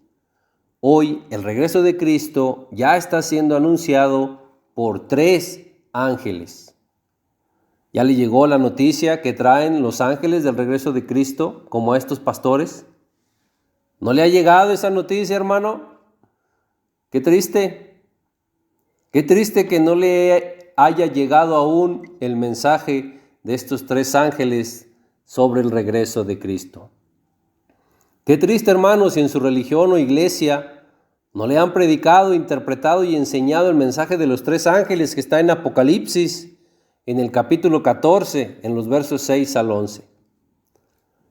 Hoy el regreso de Cristo ya está siendo anunciado por 3 ángeles. ¿Ya le llegó la noticia que traen los ángeles del regreso de Cristo, como a estos pastores? ¿No le ha llegado esa noticia, hermano? Qué triste. Qué triste que no le haya llegado aún el mensaje de estos 3 ángeles sobre el regreso de Cristo. Qué triste, hermano, si en su religión o iglesia no le han predicado, interpretado y enseñado el mensaje de los 3 ángeles que está en Apocalipsis, en el capítulo 14, en los versos 6 al 11.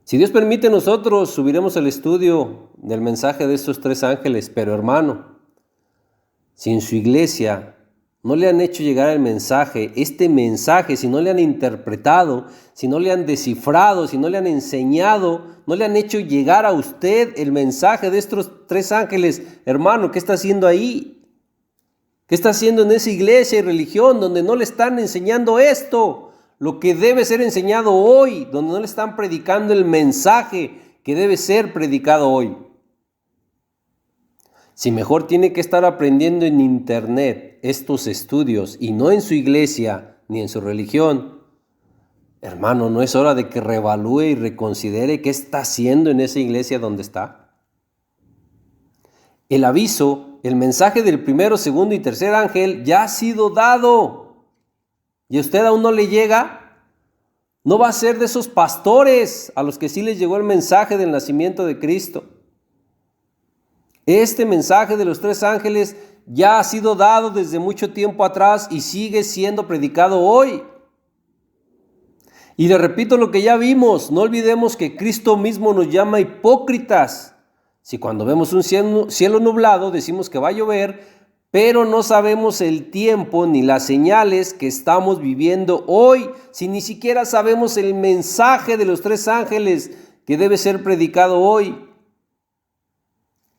Si Dios permite, nosotros subiremos el estudio del mensaje de estos 3 ángeles, pero hermano, si en su iglesia no le han hecho llegar el mensaje, este mensaje, si no le han interpretado, si no le han descifrado, si no le han enseñado, no le han hecho llegar a usted el mensaje de estos 3 ángeles, hermano, ¿qué está haciendo ahí? ¿Qué está haciendo en esa iglesia y religión donde no le están enseñando esto? Lo que debe ser enseñado hoy, donde no le están predicando el mensaje que debe ser predicado hoy. Si mejor tiene que estar aprendiendo en internet estos estudios y no en su iglesia ni en su religión, hermano, ¿no es hora de que reevalúe y reconsidere qué está haciendo en esa iglesia donde está? El aviso, el mensaje del primero, segundo y tercer ángel ya ha sido dado. ¿Y a usted aún no le llega? No va a ser de esos pastores a los que sí les llegó el mensaje del nacimiento de Cristo. Este mensaje de los 3 ángeles ya ha sido dado desde mucho tiempo atrás y sigue siendo predicado hoy. Y le repito lo que ya vimos, no olvidemos que Cristo mismo nos llama hipócritas. Si cuando vemos un cielo nublado decimos que va a llover, pero no sabemos el tiempo ni las señales que estamos viviendo hoy, si ni siquiera sabemos el mensaje de los 3 ángeles que debe ser predicado hoy.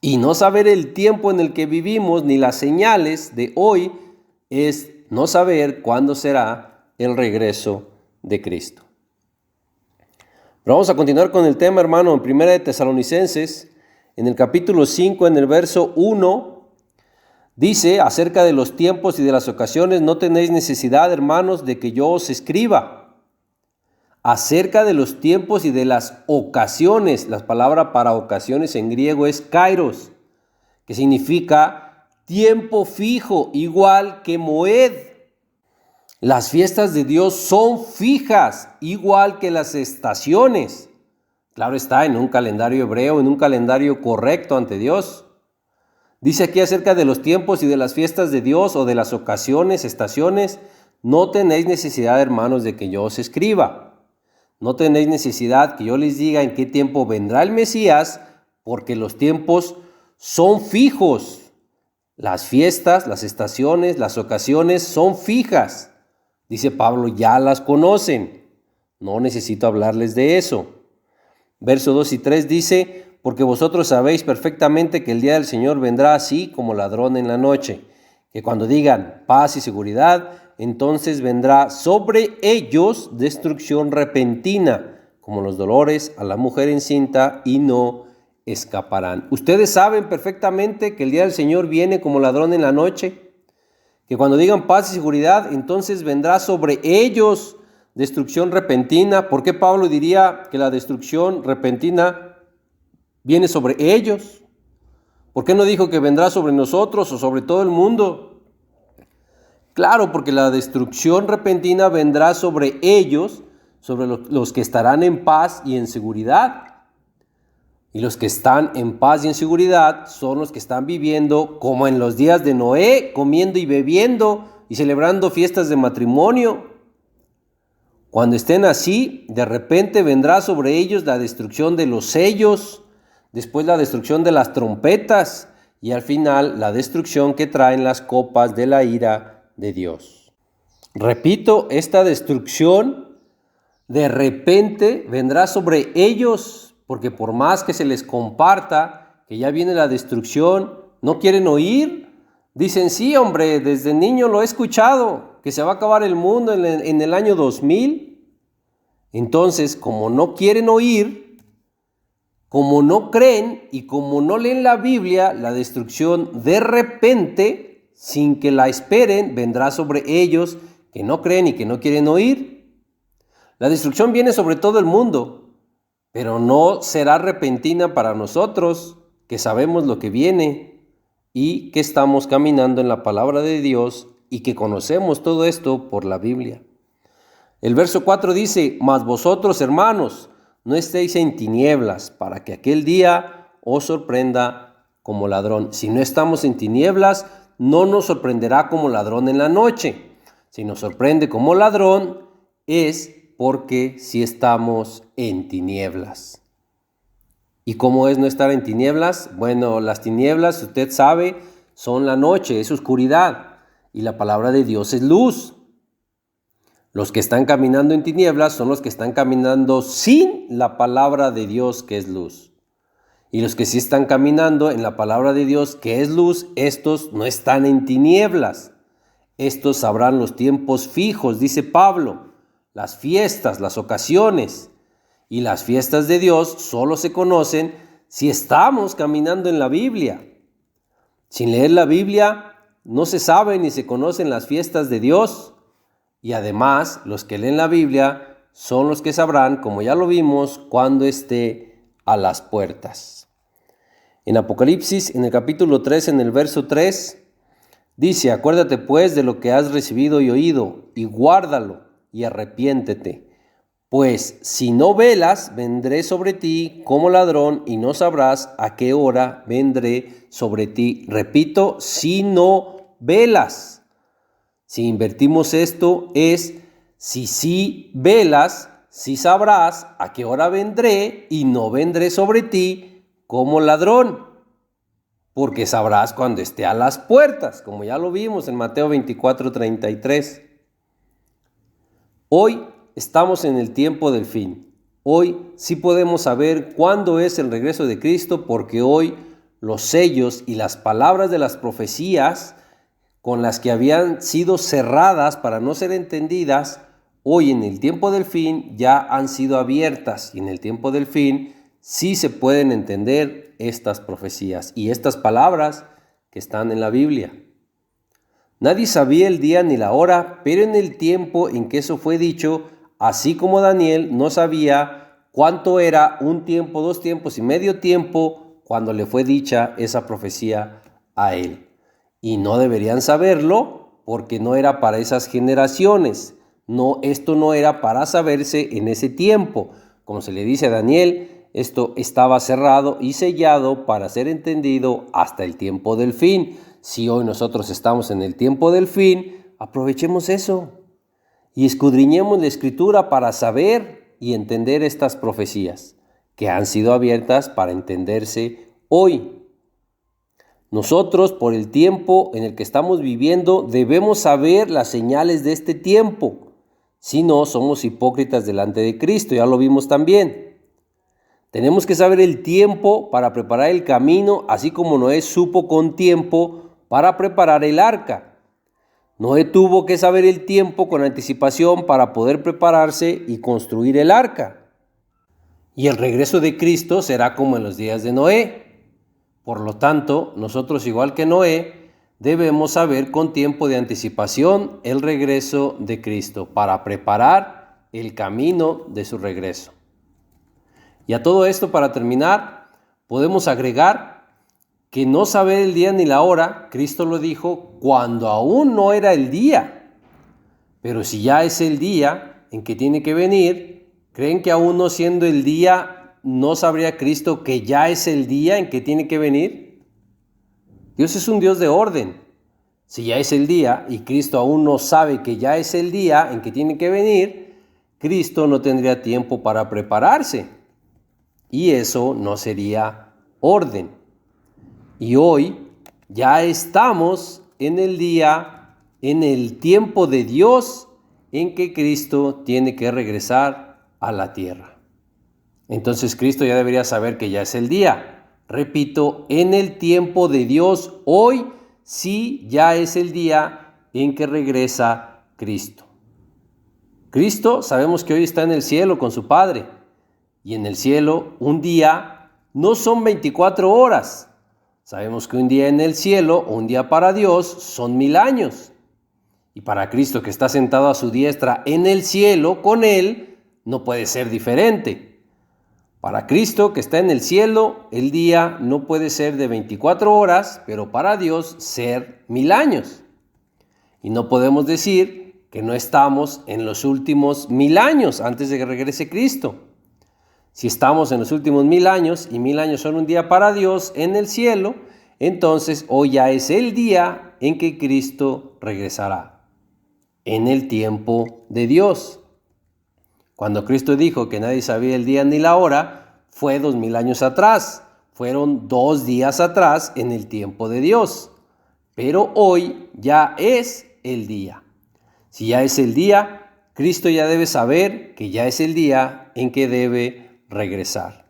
Y no saber el tiempo en el que vivimos ni las señales de hoy es no saber cuándo será el regreso de Cristo. Pero vamos a continuar con el tema, hermano, en 1 de Tesalonicenses, en el capítulo 5, en el verso 1, dice acerca de los tiempos y de las ocasiones: no tenéis necesidad, hermanos, de que yo os escriba. Acerca de los tiempos y de las ocasiones, la palabra para ocasiones en griego es kairos, que significa tiempo fijo, igual que moed. Las fiestas de Dios son fijas, igual que las estaciones. Claro está, en un calendario hebreo, en un calendario correcto ante Dios. Dice aquí acerca de los tiempos y de las fiestas de Dios o de las ocasiones, estaciones: no tenéis necesidad, hermanos, de que yo os escriba. No tenéis necesidad que yo les diga en qué tiempo vendrá el Mesías, porque los tiempos son fijos. Las fiestas, las estaciones, las ocasiones son fijas. Dice Pablo, ya las conocen. No necesito hablarles de eso. Verso 2 y 3 dice: porque vosotros sabéis perfectamente que el día del Señor vendrá así como ladrón en la noche, que cuando digan paz y seguridad, entonces vendrá sobre ellos destrucción repentina, como los dolores a la mujer encinta, y no escaparán. Ustedes saben perfectamente que el día del Señor viene como ladrón en la noche, que cuando digan paz y seguridad, entonces vendrá sobre ellos destrucción repentina. ¿Por qué Pablo diría que la destrucción repentina viene sobre ellos? ¿Por qué no dijo que vendrá sobre nosotros o sobre todo el mundo? Claro, porque la destrucción repentina vendrá sobre ellos, sobre los que estarán en paz y en seguridad. Y los que están en paz y en seguridad son los que están viviendo como en los días de Noé, comiendo y bebiendo y celebrando fiestas de matrimonio. Cuando estén así, de repente vendrá sobre ellos la destrucción de los sellos, después la destrucción de las trompetas y al final la destrucción que traen las copas de la ira de Dios. Repito, esta destrucción de repente vendrá sobre ellos, porque por más que se les comparta que ya viene la destrucción, no quieren oír. Dicen, sí, hombre, desde niño lo he escuchado, que se va a acabar el mundo en el año 2000. Entonces, como no quieren oír, como no creen y como no leen la Biblia, la destrucción de repente, sin que la esperen, vendrá sobre ellos que no creen y que no quieren oír. La destrucción viene sobre todo el mundo, pero no será repentina para nosotros, que sabemos lo que viene y que estamos caminando en la palabra de Dios y que conocemos todo esto por la Biblia. El verso 4 dice: mas vosotros, hermanos, no estéis en tinieblas, para que aquel día os sorprenda como ladrón. Si no estamos en tinieblas, no nos sorprenderá como ladrón en la noche. Si nos sorprende como ladrón, es porque sí estamos en tinieblas. ¿Y cómo es no estar en tinieblas? Bueno, las tinieblas, usted sabe, son la noche, es oscuridad, y la palabra de Dios es luz. Los que están caminando en tinieblas son los que están caminando sin la palabra de Dios, que es luz. Y los que sí están caminando en la palabra de Dios, que es luz, estos no están en tinieblas. Estos sabrán los tiempos fijos, dice Pablo, las fiestas, las ocasiones. Y las fiestas de Dios solo se conocen si estamos caminando en la Biblia. Sin leer la Biblia no se saben ni se conocen las fiestas de Dios. Y además, los que leen la Biblia son los que sabrán, como ya lo vimos, cuando esté a las puertas. En Apocalipsis, en el capítulo 3, en el verso 3, dice: acuérdate pues de lo que has recibido y oído, y guárdalo, y arrepiéntete. Pues si no velas, vendré sobre ti como ladrón, y no sabrás a qué hora vendré sobre ti. Repito, si no velas. Si invertimos esto es: si sí velas, sí sabrás a qué hora vendré, y no vendré sobre ti como ladrón, porque sabrás cuando esté a las puertas, como ya lo vimos en Mateo 24:33. Hoy estamos en el tiempo del fin. Hoy sí podemos saber cuándo es el regreso de Cristo, porque hoy los sellos y las palabras de las profecías con las que habían sido cerradas para no ser entendidas, hoy en el tiempo del fin ya han sido abiertas, y en el tiempo del fin sí se pueden entender estas profecías y estas palabras que están en la Biblia. Nadie sabía el día ni la hora, pero en el tiempo en que eso fue dicho, así como Daniel no sabía cuánto era un tiempo, 2 tiempos y medio tiempo, cuando le fue dicha esa profecía a él. Y no deberían saberlo porque no era para esas generaciones. No, esto no era para saberse en ese tiempo. Como se le dice a Daniel, esto estaba cerrado y sellado para ser entendido hasta el tiempo del fin. Si hoy nosotros estamos en el tiempo del fin, aprovechemos eso y escudriñemos la Escritura para saber y entender estas profecías que han sido abiertas para entenderse hoy. Nosotros, por el tiempo en el que estamos viviendo, debemos saber las señales de este tiempo. Si no, somos hipócritas delante de Cristo, ya lo vimos también. Tenemos que saber el tiempo para preparar el camino, así como Noé supo con tiempo para preparar el arca. Noé tuvo que saber el tiempo con anticipación para poder prepararse y construir el arca. Y el regreso de Cristo será como en los días de Noé. Por lo tanto, nosotros, igual que Noé, debemos saber con tiempo de anticipación el regreso de Cristo para preparar el camino de su regreso. Y a todo esto, para terminar, podemos agregar que no saber el día ni la hora, Cristo lo dijo cuando aún no era el día. Pero si ya es el día en que tiene que venir, ¿creen que aún no siendo el día no sabría Cristo que ya es el día en que tiene que venir? Dios es un Dios de orden. Si ya es el día y Cristo aún no sabe que ya es el día en que tiene que venir, Cristo no tendría tiempo para prepararse. Y eso no sería orden. Y hoy ya estamos en el día, en el tiempo de Dios en que Cristo tiene que regresar a la tierra. Entonces Cristo ya debería saber que ya es el día. Repito, en el tiempo de Dios, hoy sí ya es el día en que regresa Cristo. Cristo sabemos que hoy está en el cielo con su Padre. Y en el cielo un día no son 24 horas. Sabemos que un día en el cielo o un día para Dios son 1000 años. Y para Cristo, que está sentado a su diestra en el cielo con Él, no puede ser diferente. Para Cristo, que está en el cielo, el día no puede ser de 24 horas, pero para Dios ser 1000 años. Y no podemos decir que no estamos en los últimos 1000 años antes de que regrese Cristo. Si estamos en los últimos 1000 años y 1000 años son un día para Dios en el cielo, entonces hoy ya es el día en que Cristo regresará. En el tiempo de Dios. Cuando Cristo dijo que nadie sabía el día ni la hora, fue 2000 años atrás. Fueron 2 días atrás en el tiempo de Dios. Pero hoy ya es el día. Si ya es el día, Cristo ya debe saber que ya es el día en que debe regresar.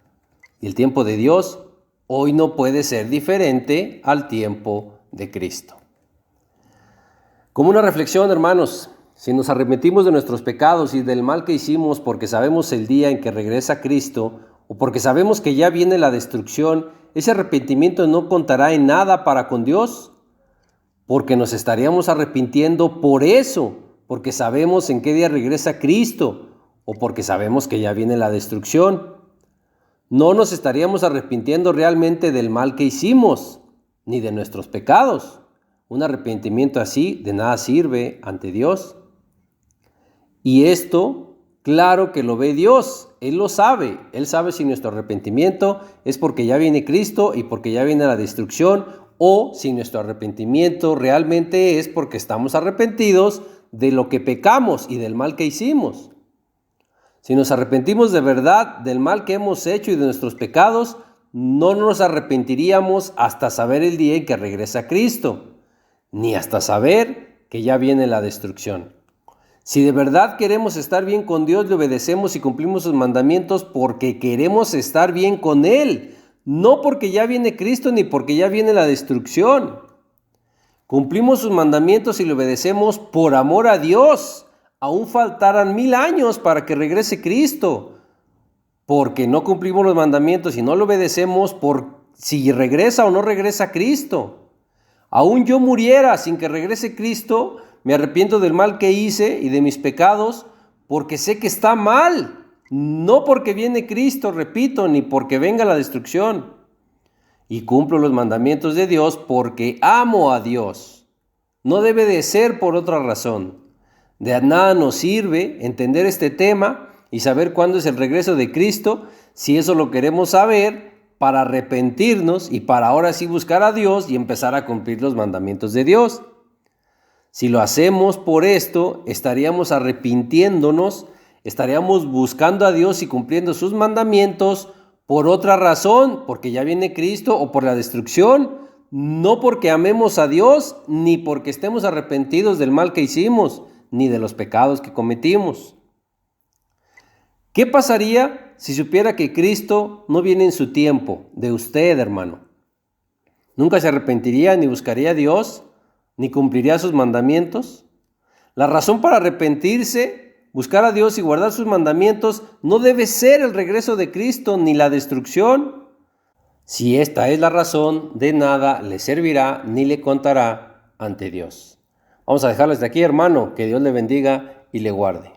Y el tiempo de Dios hoy no puede ser diferente al tiempo de Cristo. Como una reflexión, hermanos, si nos arrepentimos de nuestros pecados y del mal que hicimos porque sabemos el día en que regresa Cristo o porque sabemos que ya viene la destrucción, ¿ese arrepentimiento no contará en nada para con Dios? Porque nos estaríamos arrepintiendo por eso, porque sabemos en qué día regresa Cristo o porque sabemos que ya viene la destrucción. No nos estaríamos arrepintiendo realmente del mal que hicimos, ni de nuestros pecados. Un arrepentimiento así de nada sirve ante Dios. Y esto, claro que lo ve Dios. Él lo sabe. Él sabe si nuestro arrepentimiento es porque ya viene Cristo y porque ya viene la destrucción, o si nuestro arrepentimiento realmente es porque estamos arrepentidos de lo que pecamos y del mal que hicimos. Si nos arrepentimos de verdad del mal que hemos hecho y de nuestros pecados, no nos arrepentiríamos hasta saber el día en que regresa Cristo, ni hasta saber que ya viene la destrucción. Si de verdad queremos estar bien con Dios, le obedecemos y cumplimos sus mandamientos porque queremos estar bien con Él, no porque ya viene Cristo ni porque ya viene la destrucción. Cumplimos sus mandamientos y le obedecemos por amor a Dios. Aún faltaran 1000 años para que regrese Cristo, porque no cumplimos los mandamientos y no le obedecemos por si regresa o no regresa Cristo. Aún yo muriera sin que regrese Cristo, me arrepiento del mal que hice y de mis pecados, porque sé que está mal, no porque viene Cristo, repito, ni porque venga la destrucción. Y cumplo los mandamientos de Dios porque amo a Dios. No debe de ser por otra razón. De nada nos sirve entender este tema y saber cuándo es el regreso de Cristo, si eso lo queremos saber para arrepentirnos y para ahora sí buscar a Dios y empezar a cumplir los mandamientos de Dios. Si lo hacemos por esto, estaríamos arrepintiéndonos, estaríamos buscando a Dios y cumpliendo sus mandamientos por otra razón, porque ya viene Cristo o por la destrucción, no porque amemos a Dios, ni porque estemos arrepentidos del mal que hicimos, ni de los pecados que cometimos. ¿Qué pasaría si supiera que Cristo no viene en su tiempo, de usted, hermano? ¿Nunca se arrepentiría ni buscaría a Dios, ni cumpliría sus mandamientos? La razón para arrepentirse, buscar a Dios y guardar sus mandamientos no debe ser el regreso de Cristo ni la destrucción. Si esta es la razón, de nada le servirá ni le contará ante Dios. Vamos a dejarles de aquí, hermano. Que Dios le bendiga y le guarde.